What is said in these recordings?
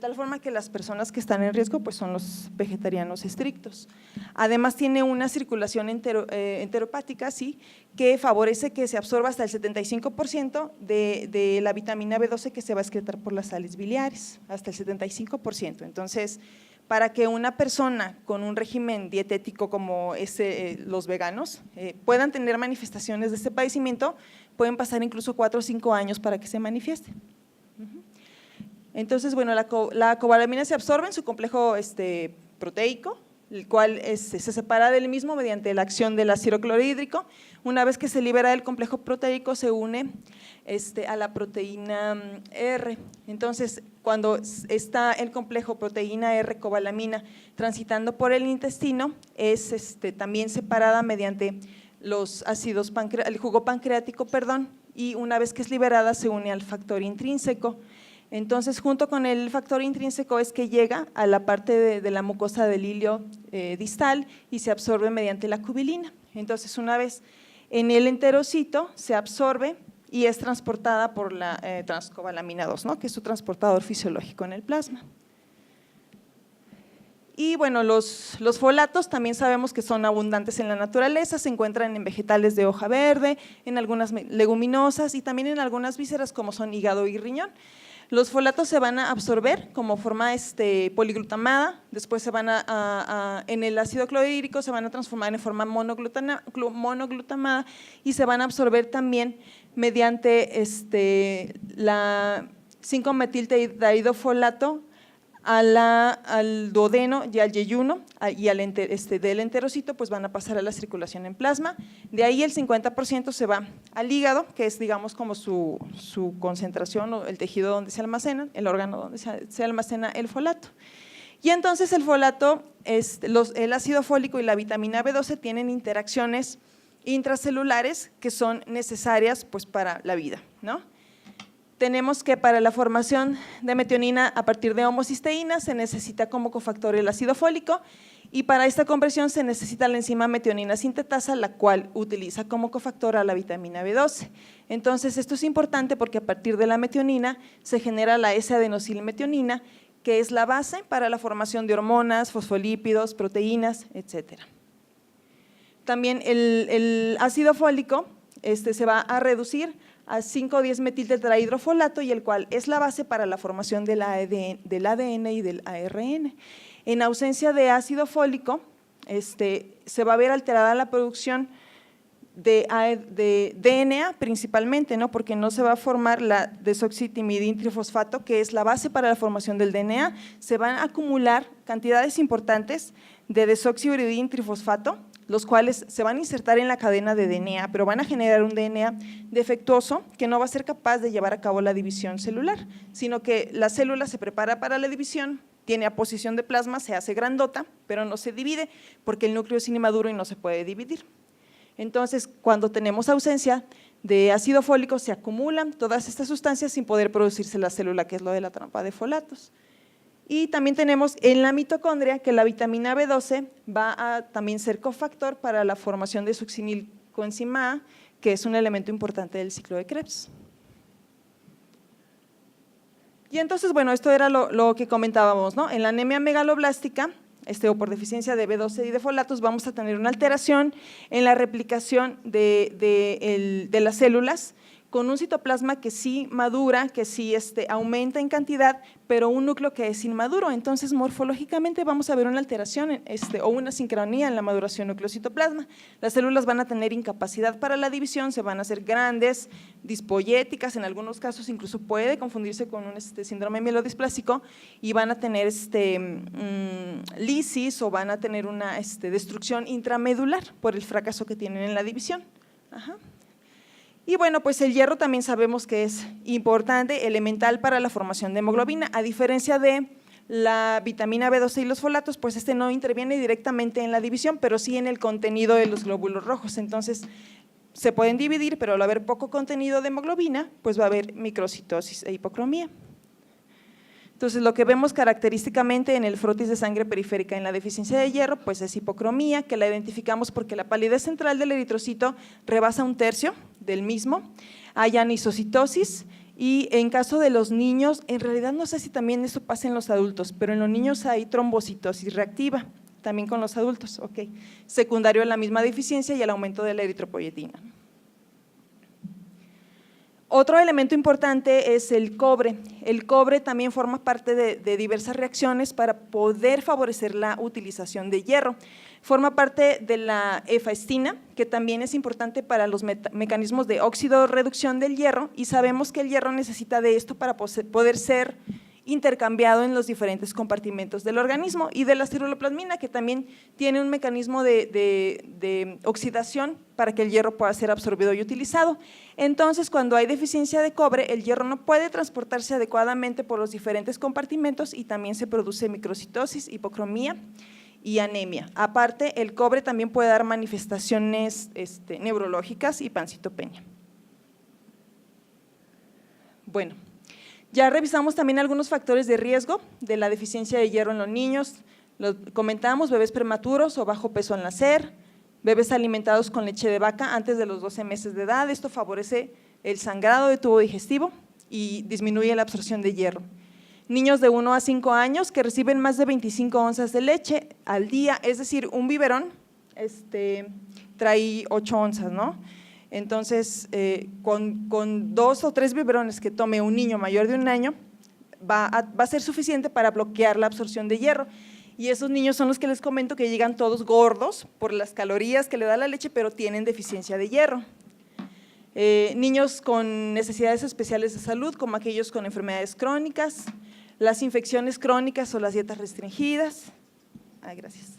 tal forma que las personas que están en riesgo pues son los vegetarianos estrictos. Además tiene una circulación enteropática, ¿sí?, que favorece que se absorba hasta el 75% de la vitamina B12 que se va a excretar por las sales biliares, hasta el 75%. Entonces, para que una persona con un régimen dietético como los veganos puedan tener manifestaciones de este padecimiento, pueden pasar incluso 4 o 5 años para que se manifieste. Entonces, bueno, la cobalamina se absorbe en su complejo proteico, el cual se separa del mismo mediante la acción del ácido clorhídrico. Una vez que se libera del complejo proteico, se une a la proteína R. Entonces, cuando está el complejo proteína R cobalamina transitando por el intestino, es también separada mediante los ácidos el jugo pancreático, y una vez que es liberada se une al factor intrínseco. Entonces, junto con el factor intrínseco es que llega a la parte de la mucosa del hilio distal y se absorbe mediante la cubilina. Entonces, una vez en el enterocito se absorbe y es transportada por la transcobalamina 2, ¿no?, que es su transportador fisiológico en el plasma. Y bueno, los folatos también sabemos que son abundantes en la naturaleza, se encuentran en vegetales de hoja verde, en algunas leguminosas y también en algunas vísceras como son hígado y riñón. Los folatos se van a absorber como forma poliglutamada, después se van en el ácido clorhídrico se van a transformar en forma monoglutamada y se van a absorber también mediante la 5-metiltetraidofolato al duodeno y al yeyuno y del enterocito pues van a pasar a la circulación en plasma. De ahí el 50% se va al hígado, que es digamos como su concentración o el tejido donde se almacena, el órgano donde se almacena el folato. Y entonces el folato, el ácido fólico y la vitamina B12 tienen interacciones intracelulares que son necesarias pues para la vida, ¿no? Tenemos que para la formación de metionina a partir de homocisteína se necesita como cofactor el ácido fólico y para esta conversión se necesita la enzima metionina sintetasa, la cual utiliza como cofactor a la vitamina B12. Entonces, esto es importante porque a partir de la metionina se genera la S-adenosilmetionina, que es la base para la formación de hormonas, fosfolípidos, proteínas, etcétera. También el ácido fólico se va a reducir a 5,10-metiltetrahidrofolato y el cual es la base para la formación del ADN y del ARN. En ausencia de ácido fólico, se va a ver alterada la producción de DNA principalmente, ¿no?, porque no se va a formar la desoxitimidintrifosfato, que es la base para la formación del DNA, se van a acumular cantidades importantes de desoxiuridintrifosfato, los cuales se van a insertar en la cadena de DNA, pero van a generar un DNA defectuoso que no va a ser capaz de llevar a cabo la división celular, sino que la célula se prepara para la división, tiene aposición de plasma, se hace grandota, pero no se divide porque el núcleo es inmaduro y no se puede dividir. Entonces, cuando tenemos ausencia de ácido fólico, se acumulan todas estas sustancias sin poder producirse la célula, que es lo de la trampa de folatos. Y también tenemos en la mitocondria que la vitamina B12 va a también ser cofactor para la formación de succinilcoenzima A, que es un elemento importante del ciclo de Krebs. Y entonces, bueno, esto era lo que comentábamos, ¿no? En la anemia megaloblástica, o por deficiencia de B12 y de folatos, vamos a tener una alteración en la replicación de las células, con un citoplasma que sí madura, que sí aumenta en cantidad, pero un núcleo que es inmaduro. Entonces, morfológicamente vamos a ver una alteración o una sincronía en la maduración núcleo-citoplasma. Las células van a tener incapacidad para la división, se van a hacer grandes, dispoyéticas, en algunos casos incluso puede confundirse con un síndrome mielodisplásico y van a tener lisis o van a tener una destrucción intramedular por el fracaso que tienen en la división. Ajá. Y bueno, pues el hierro también sabemos que es importante, elemental para la formación de hemoglobina, a diferencia de la vitamina B12 y los folatos, pues no interviene directamente en la división, pero sí en el contenido de los glóbulos rojos. Entonces, se pueden dividir, pero al haber poco contenido de hemoglobina, pues va a haber microcitosis e hipocromía. Entonces, lo que vemos característicamente en el frotis de sangre periférica en la deficiencia de hierro, pues es hipocromía, que la identificamos porque la palidez central del eritrocito rebasa 1/3 del mismo, hay anisocitosis Y en caso de los niños, en realidad no sé si también eso pasa en los adultos, pero en los niños hay trombocitosis reactiva, también con los adultos, secundario a la misma deficiencia y el aumento de la eritropoyetina. Otro elemento importante es el cobre. El cobre también forma parte de diversas reacciones para poder favorecer la utilización de hierro. Forma parte de la efaestina, que también es importante para los mecanismos de óxido-reducción del hierro, y sabemos que el hierro necesita de esto para poder ser intercambiado en los diferentes compartimentos del organismo, y de la ceruloplasmina, que también tiene un mecanismo de oxidación para que el hierro pueda ser absorbido y utilizado. Entonces, cuando hay deficiencia de cobre, el hierro no puede transportarse adecuadamente por los diferentes compartimentos y también se produce microcitosis, hipocromía y anemia. Aparte, el cobre también puede dar manifestaciones neurológicas y pancitopenia. Bueno, ya revisamos también algunos factores de riesgo de la deficiencia de hierro en los niños. Lo comentamos: bebés prematuros o bajo peso al nacer, bebés alimentados con leche de vaca antes de los 12 meses de edad. Esto favorece el sangrado de tubo digestivo y disminuye la absorción de hierro. Niños de 1 a 5 años que reciben más de 25 onzas de leche al día, es decir, un biberón trae 8 onzas, ¿no? Entonces, con 2 o 3 biberones que tome un niño mayor de 1 año, va a ser suficiente para bloquear la absorción de hierro. Y esos niños son los que les comento que llegan todos gordos por las calorías que le da la leche, pero tienen deficiencia de hierro. Niños con necesidades especiales de salud, como aquellos con enfermedades crónicas, las infecciones crónicas o las dietas restringidas. Gracias.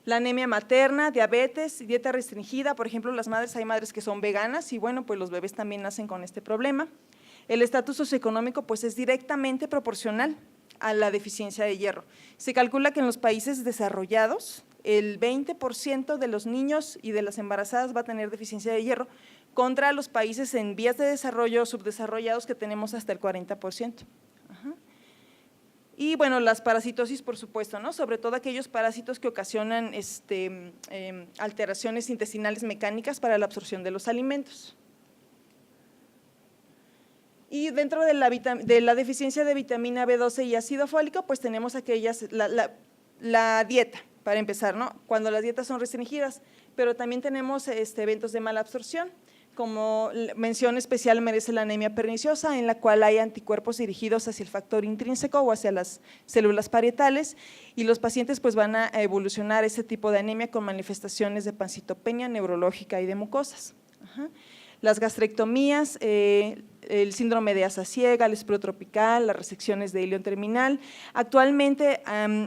La anemia materna, diabetes, dieta restringida, por ejemplo, hay madres que son veganas y bueno, pues los bebés también nacen con este problema. El estatus socioeconómico pues es directamente proporcional a la deficiencia de hierro. Se calcula que en los países desarrollados el 20% de los niños y de las embarazadas va a tener deficiencia de hierro, contra los países en vías de desarrollo, subdesarrollados, que tenemos hasta el 40%. Y bueno, las parasitosis, por supuesto, ¿no? Sobre todo aquellos parásitos que ocasionan alteraciones intestinales mecánicas para la absorción de los alimentos. Y dentro de la deficiencia de vitamina B12 y ácido fólico, pues tenemos la dieta, para empezar, ¿no? Cuando las dietas son restringidas, pero también tenemos eventos de mala absorción. Como mención especial merece la anemia perniciosa, en la cual hay anticuerpos dirigidos hacia el factor intrínseco o hacia las células parietales, y los pacientes pues van a evolucionar ese tipo de anemia con manifestaciones de pancitopenia neurológica y de mucosas. Las gastrectomías, el síndrome de asa ciega, el espluro tropical, las resecciones de ilion terminal. Actualmente,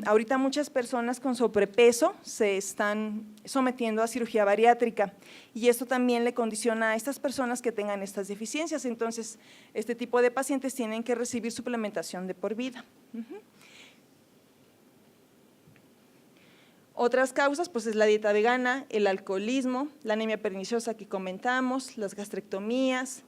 ahorita muchas personas con sobrepeso se están sometiendo a cirugía bariátrica, y esto también le condiciona a estas personas que tengan estas deficiencias. Entonces, este tipo de pacientes tienen que recibir suplementación de por vida. Otras causas pues es la dieta vegana, el alcoholismo, la anemia perniciosa que comentamos, las gastrectomías,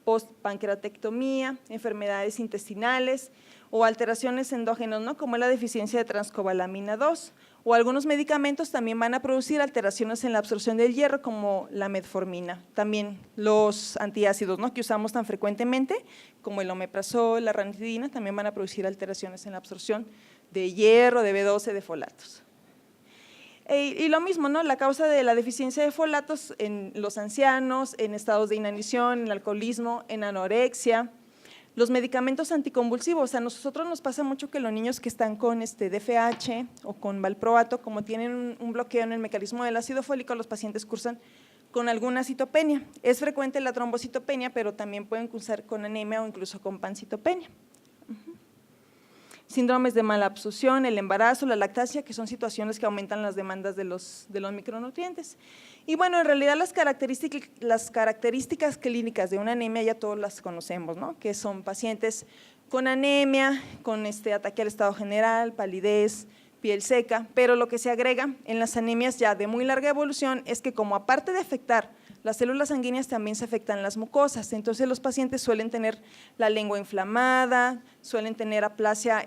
postpancreatectomía, enfermedades intestinales o alteraciones endógenas, ¿no? Como la deficiencia de transcobalamina 2, o algunos medicamentos también van a producir alteraciones en la absorción del hierro, como la metformina. También los antiácidos, ¿no? Que usamos tan frecuentemente, como el omeprazol, la ranitidina, también van a producir alteraciones en la absorción de hierro, de B12, de folatos. Y lo mismo, ¿no? La causa de la deficiencia de folatos en los ancianos, en estados de inanición, en alcoholismo, en anorexia. Los medicamentos anticonvulsivos, a nosotros nos pasa mucho que los niños que están con DFH o con valproato, como tienen un bloqueo en el mecanismo del ácido fólico, los pacientes cursan con alguna citopenia. Es frecuente la trombocitopenia, pero también pueden cursar con anemia o incluso con pancitopenia. Síndromes de mala absorción, el embarazo, la lactancia, que son situaciones que aumentan las demandas de los micronutrientes. Y bueno, en realidad las características clínicas de una anemia ya todos las conocemos, ¿no? Que son pacientes con anemia, con ataque al estado general, palidez, piel seca, pero lo que se agrega en las anemias ya de muy larga evolución es que, como aparte de afectar las células sanguíneas, también se afectan las mucosas. Entonces los pacientes suelen tener la lengua inflamada, suelen tener aplasia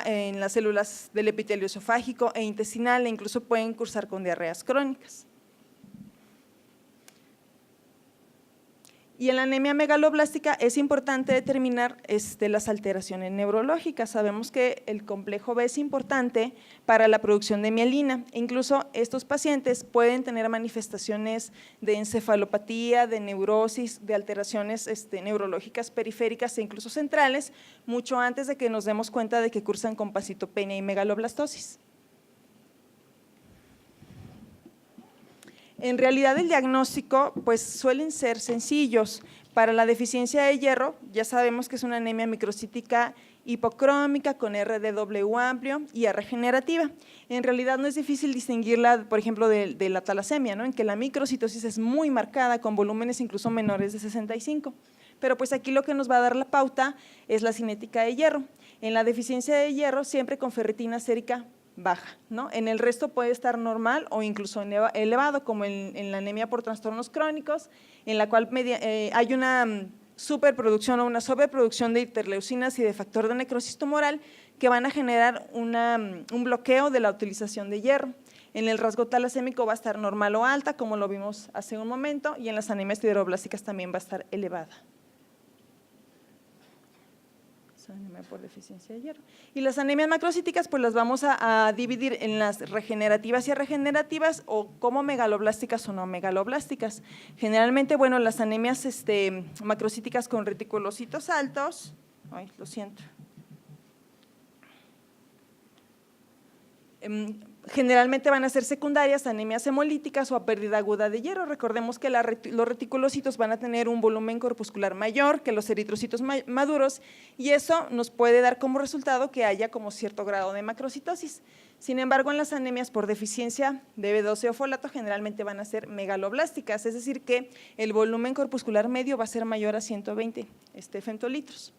en las células del epitelio esofágico e intestinal, e incluso pueden cursar con diarreas crónicas. Y en la anemia megaloblástica es importante determinar las alteraciones neurológicas. Sabemos que el complejo B es importante para la producción de mielina. Incluso estos pacientes pueden tener manifestaciones de encefalopatía, de neurosis, de alteraciones neurológicas periféricas e incluso centrales, mucho antes de que nos demos cuenta de que cursan con pancitopenia y megaloblastosis. En realidad el diagnóstico pues suelen ser sencillos. Para la deficiencia de hierro ya sabemos que es una anemia microcítica hipocrómica con RDW amplio y A regenerativa. En realidad no es difícil distinguirla, por ejemplo, de la talasemia, ¿no? En que la microcitosis es muy marcada con volúmenes incluso menores de 65. Pero pues aquí lo que nos va a dar la pauta es la cinética de hierro. En la deficiencia de hierro siempre con ferritina sérica baja, ¿no? En el resto puede estar normal o incluso elevado, como en la anemia por trastornos crónicos, en la cual hay una superproducción o una sobreproducción de interleucinas y de factor de necrosis tumoral que van a generar un bloqueo de la utilización de hierro. En el rasgo talasémico va a estar normal o alta, como lo vimos hace un momento, y en las anemias sideroblásticas también va a estar elevada. Anemia por deficiencia de hierro. Y las anemias macrocíticas pues las vamos a dividir en las regenerativas y arregenerativas o como megaloblásticas o no megaloblásticas. Generalmente, bueno, las anemias macrocíticas con reticulocitos altos, ay, lo siento, generalmente van a ser secundarias a anemias hemolíticas o a pérdida aguda de hierro. Recordemos que los reticulocitos van a tener un volumen corpuscular mayor que los eritrocitos maduros y eso nos puede dar como resultado que haya como cierto grado de macrocitosis. Sin embargo, en las anemias por deficiencia de B12 o folato generalmente van a ser megaloblásticas, es decir que el volumen corpuscular medio va a ser mayor a 120 femtolitros.